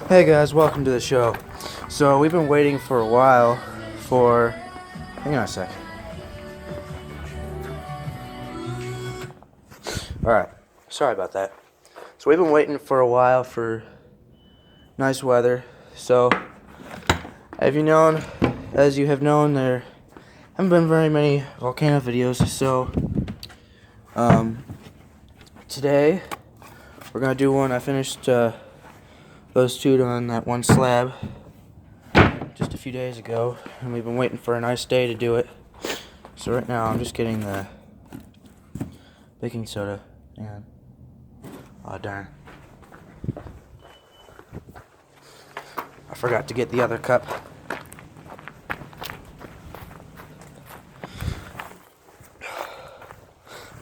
Hey guys, welcome to the show. So we've been waiting for a while for... Hang on a sec. Alright, sorry about that. So we've been waiting for a while for nice weather. So, as you have known, there haven't been very many volcano videos. So, today we're gonna do one. I finished those two on that one slab just a few days ago, and we've been waiting for a nice day to do it. So right now I'm just getting the baking soda. Hang on. Oh darn. I forgot to get the other cup.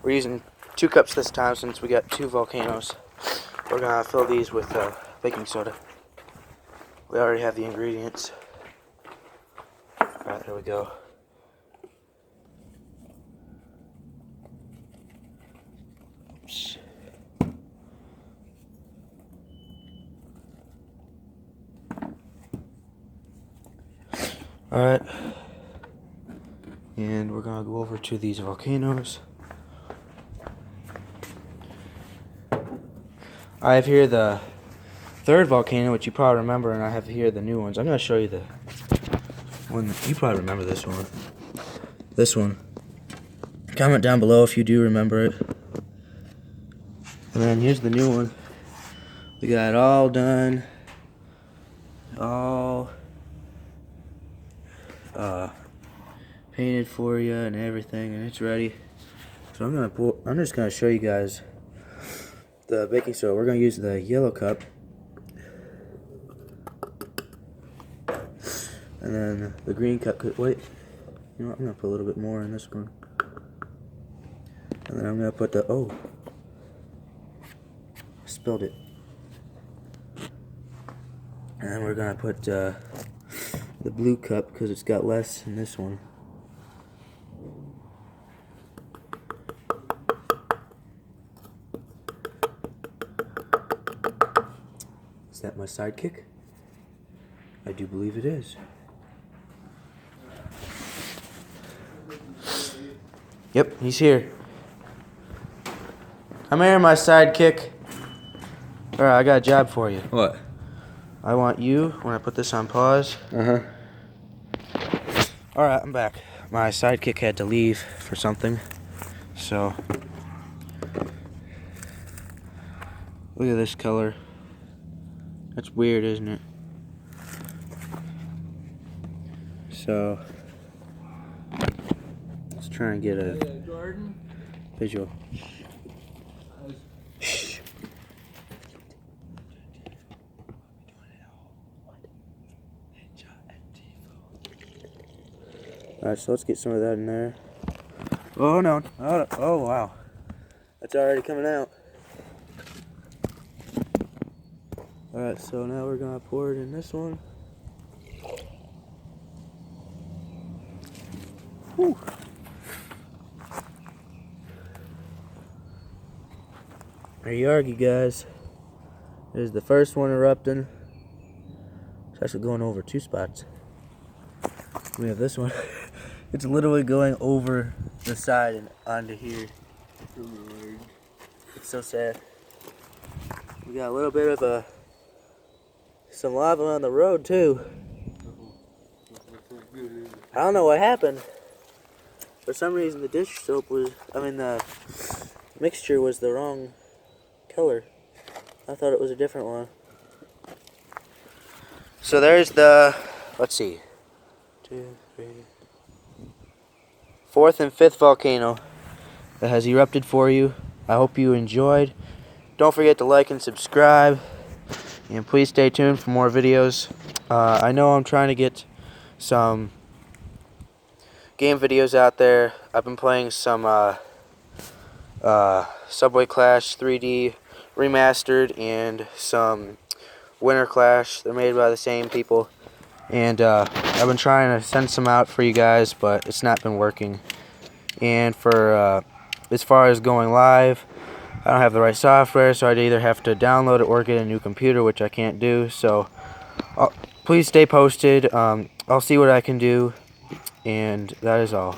We're using 2 cups this time since we got 2 volcanoes. We're gonna fill these with baking soda. We already have the ingredients. Alright, there we go. Oops. Alright. And we're gonna go over to these volcanoes. I have here the 3rd volcano, which you probably remember, and I have here the new ones. I'm going to show you the one that you probably remember. This one. This one. Comment down below if you do remember it. And then here's the new one. We got it all done. All painted for you and everything, and it's ready. So I'm just going to show you guys the baking soda. We're going to use the yellow cup. And then the green cup could wait. You know what? I'm gonna put a little bit more in this one. And then I'm gonna put the spilled it. And then we're gonna put the blue cup because it's got less in this one. Is that my sidekick? I do believe it is. Yep, he's here. Come here, my sidekick. Alright, I got a job for you. What? I want you, when I put this on pause. Alright, I'm back. My sidekick had to leave for something. So, look at this color. That's weird, isn't it? So, let's try and get a visual. Shh. Alright, so let's get some of that in there. Oh no. Oh wow. That's already coming out. Alright, so now we're gonna pour it in this one. Whew. There you are, you guys. There's the first one erupting. It's actually going over 2 spots. We have this one. It's literally going over the side and onto here. It's so sad. We got a little bit of some lava on the road too. I don't know what happened. For some reason the dish soap the mixture was the wrong color. I thought it was a different one. So there's the, let's see, 2, 3, 4th and 5th volcano that has erupted for you. I hope you enjoyed. Don't forget to like and subscribe, and please stay tuned for more videos. I know I'm trying to get some game videos out there. I've been playing some Subway Clash 3D Remastered and some Winter Clash. They're made by the same people, and I've been trying to send some out for you guys, but it's not been working. And for as far as going live, I don't have the right software, so I'd either have to download it or get a new computer, which I can't do. So please stay posted. I'll see what I can do, and that is all.